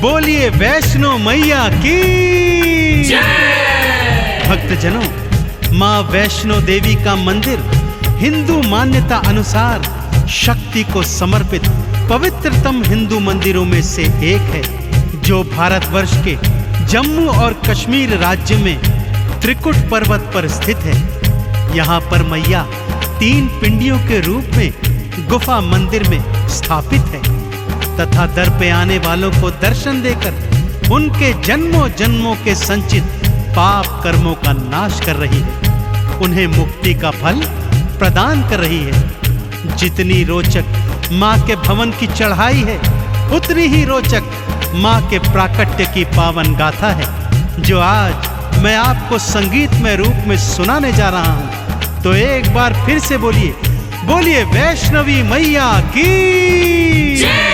बोलिए वैष्णो मैया की जय। भक्तजनों, माँ वैष्णो देवी का मंदिर हिंदू मान्यता अनुसार शक्ति को समर्पित पवित्रतम हिंदू मंदिरों में से एक है, जो भारतवर्ष के जम्मू और कश्मीर राज्य में त्रिकुट पर्वत पर स्थित है। यहाँ पर मैया 3 पिंडियों के रूप में गुफा मंदिर में स्थापित है तथा दर पे आने वालों को दर्शन देकर उनके जन्मों जन्मों के संचित पाप कर्मों का नाश कर रही है, उन्हें मुक्ति का फल प्रदान कर रही है। जितनी रोचक माँ के भवन की चढ़ाई है, उतनी ही रोचक माँ के प्राकट्य की पावन गाथा है, जो आज मैं आपको संगीतमय रूप में सुनाने जा रहा हूँ। तो एक बार फिर से बोलिए, बोलिए वैष्णवी मैया की जय।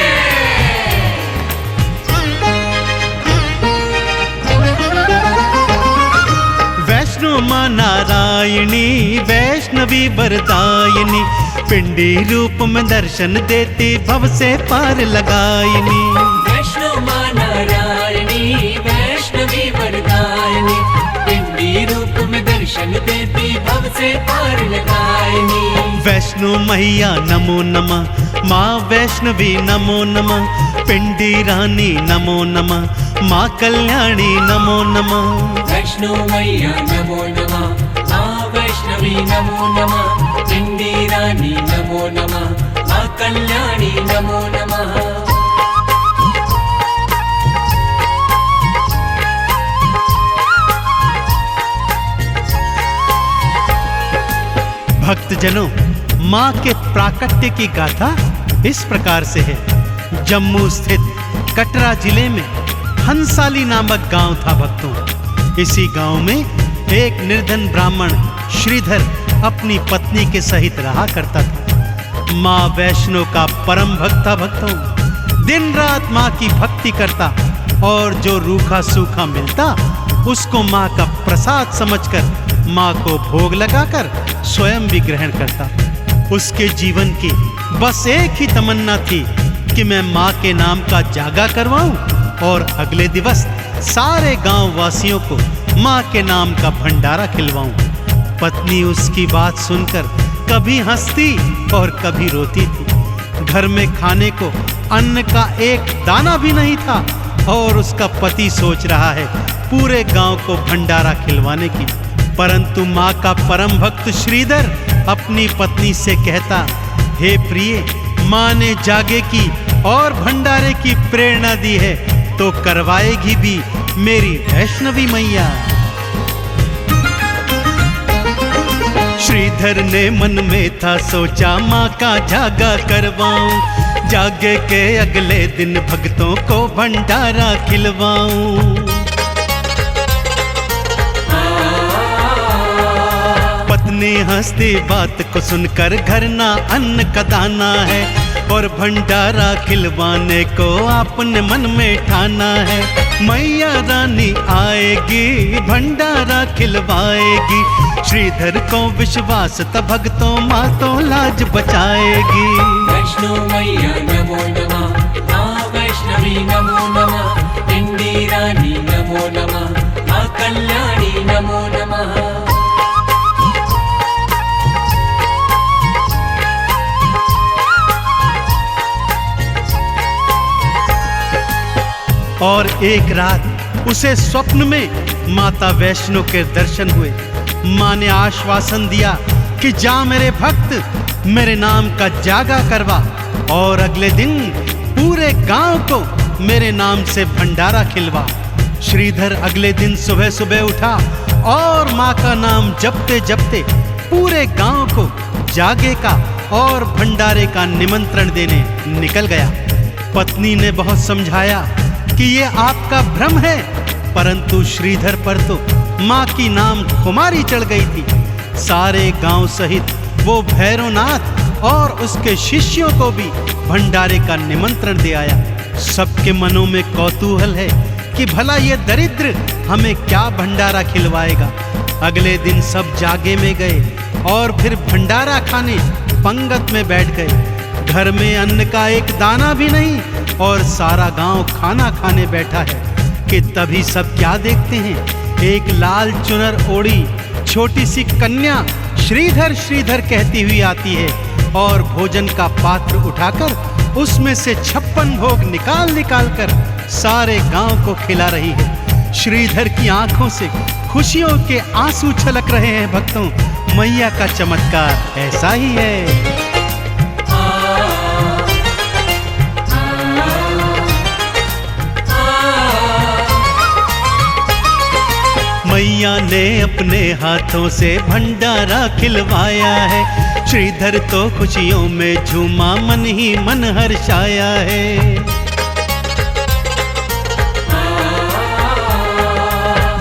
वैष्णो माँ नारायणी वैष्णवी वरदायिनी, पिंडी रूप में दर्शन देती भव से पार लगायिनी। वैष्णो माँ नारायणी वैष्णवी वरदायिनी, पिंडी रूप में दर्शन देती भव से पार लगायिनी। वैष्णो मैया नमो नमः, माँ वैष्णवी नमो नमः, पिंडी रानी नमो नमः, माँ कल्याणी नमो नमः। वैष्णो मैया नमो नमः, माँ वैष्णवी नमो नमः, पिंडी रानी नमो नमः, माँ कल्याणी नमो नमः। भक्तजनों, माँ के प्राकट्य की गाथा इस प्रकार से है। जम्मू स्थित कटरा जिले में हंसाली नामक गांव था भक्तों। इसी गांव में एक निर्धन ब्राह्मण श्रीधर अपनी पत्नी के सहित रहा करता था। माँ वैष्णो का परम भक्त था भक्तों। दिन रात माँ की भक्ति करता और जो रूखा सूखा मिलता उसको माँ का प्रसाद समझकर माँ को भोग लगाकर स्वयं भी ग्रहण करता। उसके जीवन की बस एक ही तमन्ना थी कि मैं माँ के नाम का जागा करवाऊं और अगले दिवस सारे गांव वासियों को माँ के नाम का भंडारा खिलवाऊं। पत्नी उसकी बात सुनकर कभी हंसती और कभी रोती थी। घर में खाने को अन्न का एक दाना भी नहीं था और उसका पति सोच रहा है पूरे गांव को भंडारा खिलवाने की। परंतु माँ का परम भक्त श्रीधर अपनी पत्नी से कहता, हे प्रिय, माँ ने जागे की और भंडारे की प्रेरणा दी है तो करवाएगी भी मेरी वैष्णवी मैया। श्रीधर ने मन में था सोचा माँ का जागा करवाऊं, जागे के अगले दिन भक्तों को भंडारा खिलवाऊं। पत्नी हंसती बात को सुनकर घर ना अन्न का दाना है और भंडारा खिलवाने को आपने मन में ठाना है। मैया रानी आएगी भंडारा खिलवाएगी, श्रीधर को विश्वास था भक्तों माँ तो लाज बचाएगी। वैष्णो मैया नमो नमः, माँ वैष्णवी नमो नमः, पिंडी रानी नमो नमः, माँ कल्याणी नमो नमः। और एक रात उसे स्वप्न में माता वैष्णो के दर्शन हुए। माँ ने आश्वासन दिया कि जा मेरे भक्त, मेरे नाम का जागा करवा और अगले दिन पूरे गांव को मेरे नाम से भंडारा खिलवा। श्रीधर अगले दिन सुबह सुबह उठा और माँ का नाम जपते जपते पूरे गांव को जागे का और भंडारे का निमंत्रण देने निकल गया। पत्नी ने बहुत समझाया कि ये आपका भ्रम है, परंतु श्रीधर पर तो माँ की नाम कुमारी चढ़ गई थी। सारे गांव सहित वो भैरवनाथ और उसके शिष्यों को भी भंडारे का निमंत्रण दे आया। सबके मनों में कौतूहल है कि भला ये दरिद्र हमें क्या भंडारा खिलवाएगा। अगले दिन सब जागे में गए और फिर भंडारा खाने पंगत में बैठ गए। घर में अन्न का एक दाना भी नहीं और सारा गांव खाना खाने बैठा है कि तभी सब क्या देखते हैं, एक लाल चुनर ओढ़ी छोटी सी कन्या श्रीधर श्रीधर कहती हुई आती है और भोजन का पात्र उठाकर उसमें से 56 भोग निकाल निकाल कर सारे गांव को खिला रही है। श्रीधर की आंखों से खुशियों के आंसू छलक रहे हैं। भक्तों, मैया का चमत्कार ऐसा ही है। मैया ने अपने हाथों से भंडारा खिलवाया है। श्रीधर तो खुशियों में झूमा, मन ही मन हर्षाया है।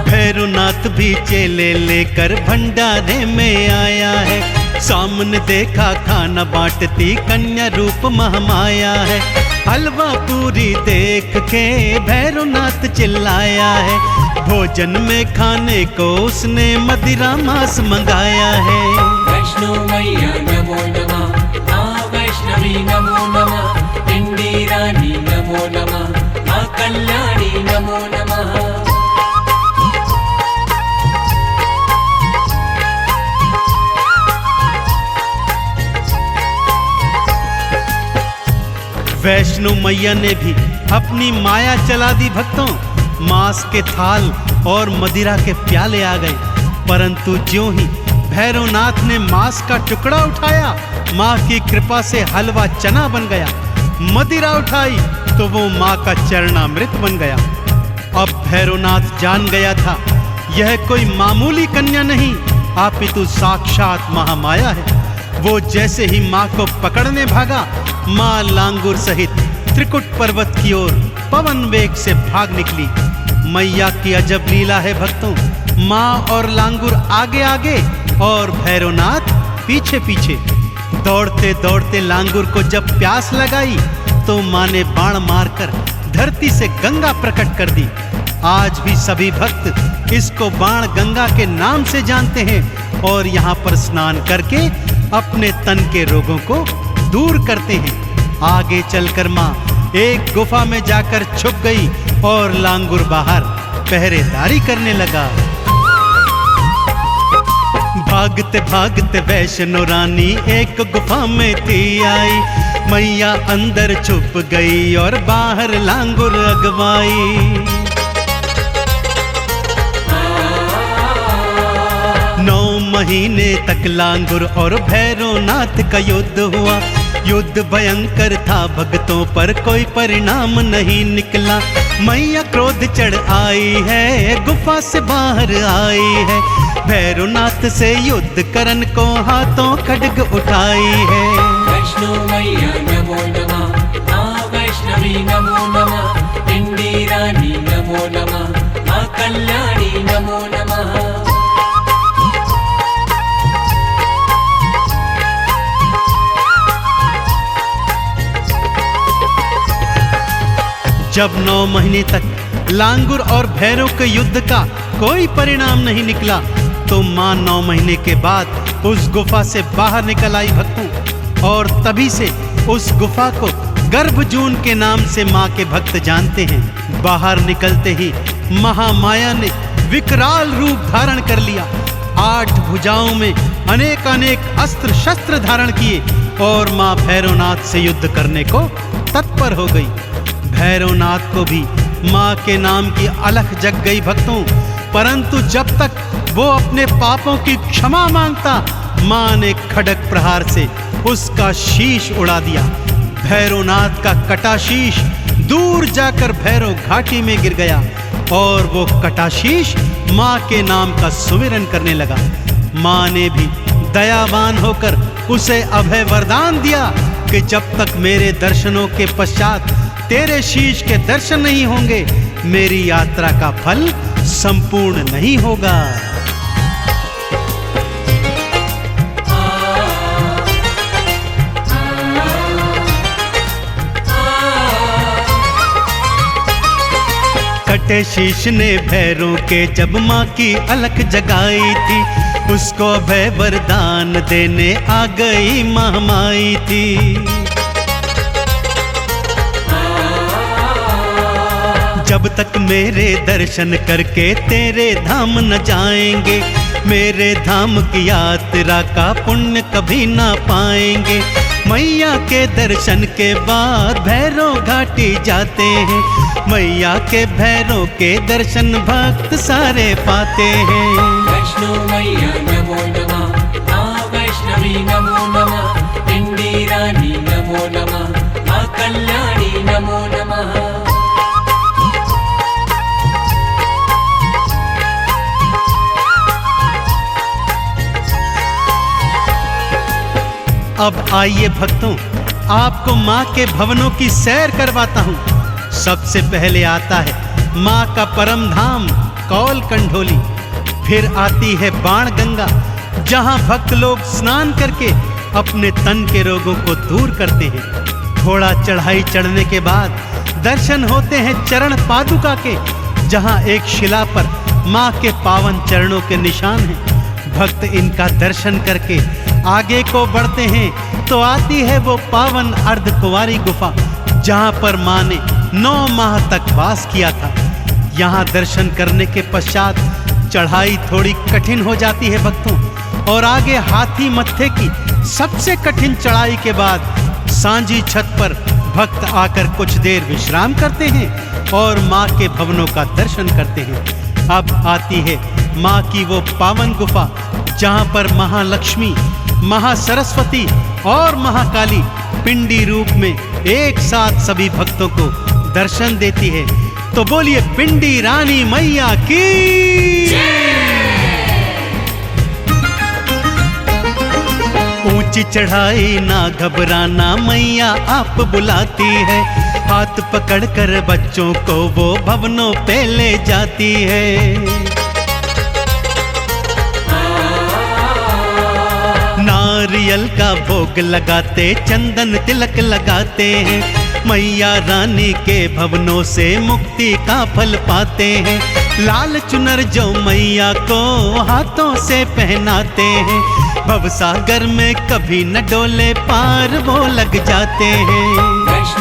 भैरवनाथ भी चेले लेकर भंडारे में आया है। सामने देखा खाना बांटती कन्या रूप महामाया है। हलवा पूरी देख के भैरवनाथ चिल्लाया है। भोजन में खाने को उसने मदिरा मांस मंगाया है। वैष्णो मैया नमो नमः, माँ वैष्णवी नमो नमः, पिंडी रानी नमो नमः, माँ कल्याणी नमो नमः। वैष्णो मैया ने भी अपनी माया चला दी। भक्तों, मांस के थाल और मदिरा के प्याले आ गए, परंतु ज्यों ही भैरवनाथ ने मांस का टुकड़ा उठाया, माँ की कृपा से हलवा चना बन गया। मदिरा उठाई तो वो माँ का चरणामृत बन गया। अब भैरवनाथ जान गया था यह कोई मामूली कन्या नहीं, अपितु साक्षात महामाया है। वो जैसे ही माँ को पकड़ने भागा, माँ लांगुर सहित त्रिकुट पर्वत की ओर पवन वेग से भाग निकली। मैया की अजब लीला है भक्तों। माँ और लांगुर आगे आगे और भैरवनाथ पीछे पीछे। दौड़ते दौड़ते लांगुर को जब प्यास लगाई तो माँ ने बाण मारकर धरती से गंगा प्रकट कर दी। आज भी सभी भक्त इसको बाण गंगा के नाम से जानते हैं और यहाँ पर स्नान करके अपने तन के रोगों को दूर करते हैं। आगे चलकर माँ एक गुफा में जाकर छुप गई और लांगुर बाहर पहरेदारी करने लगा। भागते भागते वैष्णो रानी एक गुफा में थी आई। मैया अंदर छुप गई और बाहर लांगुर अगवाई। 9 महीने तक लांगुर और भैरवनाथ का युद्ध हुआ। युद्ध भयंकर था, भक्तों पर कोई परिणाम नहीं निकला। मैया क्रोध चढ़ आई है, गुफा से बाहर आई है। भैरवनाथ से युद्ध करन को हाथों खड्ग उठाई है। वैष्णो मैया नमो नमः, माँ वैष्णवी नमो नमः, पिंडी रानी नमो नमः, माँ कल्याणी नमो नमः। जब 9 महीने तक लांगुर और भैरव के युद्ध का कोई परिणाम नहीं निकला तो माँ 9 महीने के बाद उस गुफा से बाहर निकल आई भक्तों। और तभी से उस गुफा को गर्भजून के नाम से माँ के भक्त जानते हैं। बाहर निकलते ही महामाया ने विकराल रूप धारण कर लिया। 8 भुजाओं में अनेक अनेक अस्त्र शस्त्र धारण किए और माँ भैरवनाथ से युद्ध करने को तत्पर हो गई। भैरवनाथ को भी माँ के नाम की अलख जग गई भक्तों, परंतु जब तक वो अपने पापों की क्षमा मांगता, माँ ने खड्ग प्रहार से उसका शीश उड़ा दिया। भैरवनाथ का कटा शीश दूर जाकर भैरव घाटी में गिर गया और वो कटा शीश माँ के नाम का सुमिरन करने लगा। माँ ने भी दयावान होकर उसे अभय वरदान दिया कि जब तक मेरे दर्शनों के पश्चात तेरे शीश के दर्शन नहीं होंगे, मेरी यात्रा का फल संपूर्ण नहीं होगा। फटे शीश ने भैरों के जब माँ की अलख जगाई थी, उसको अभय वरदान देने आ गई महामाई थी। जब तक मेरे दर्शन करके तेरे धाम न जाएंगे, मेरे धाम की यात्रा का पुण्य कभी ना पाएंगे। मैया के दर्शन के बाद भैरव घाटी जाते हैं, मैया के भैरव के दर्शन भक्त सारे पाते हैं। वैष्णो मैया नमो नमः, माँ वैष्णवी नमो नमः, पिंडी रानी नमो नमः, माँ कल्याणी नमो नमः। अब आइए भक्तों, आपको माँ के भवनों की सैर करवाता हूँ। सबसे पहले आता है माँ का परम धाम कौल कंढोली, फिर आती है बाण गंगा, जहाँ भक्त लोग स्नान करके अपने तन के रोगों को दूर करते हैं। थोड़ा चढ़ाई चढ़ने के बाद दर्शन होते हैं चरण पादुका के, जहाँ एक शिला पर माँ के पावन चरणों के निशान हैं। भक्त इनका दर्शन करके आगे को बढ़ते हैं तो आती है वो पावन अर्धकुंवारी गुफा, जहाँ पर माँ ने 9 माह तक वास किया था। यहाँ दर्शन करने के पश्चात चढ़ाई थोड़ी कठिन हो जाती है भक्तों, और आगे हाथी मत्थे की सबसे कठिन चढ़ाई के बाद सांझी छत पर भक्त आकर कुछ देर विश्राम करते हैं और माँ के भवनों का दर्शन करते हैं। अब आती है माँ की वो पावन गुफा, जहाँ पर महालक्ष्मी, महासरस्वती और महाकाली पिंडी रूप में एक साथ सभी भक्तों को दर्शन देती है। तो बोलिए पिंडी रानी मैया की। ऊंची चढ़ाई ना घबराना, मैया आप बुलाती है, हाथ पकड़कर बच्चों को वो भवनों पे ले जाती है। नारियल का भोग लगाते, चंदन तिलक लगाते हैं, मैया रानी के भवनों से मुक्ति का फल पाते हैं। लाल चुनर जो मैया को हाथों से पहनाते हैं, भवसागर में कभी न डोले पार वो लग जाते हैं।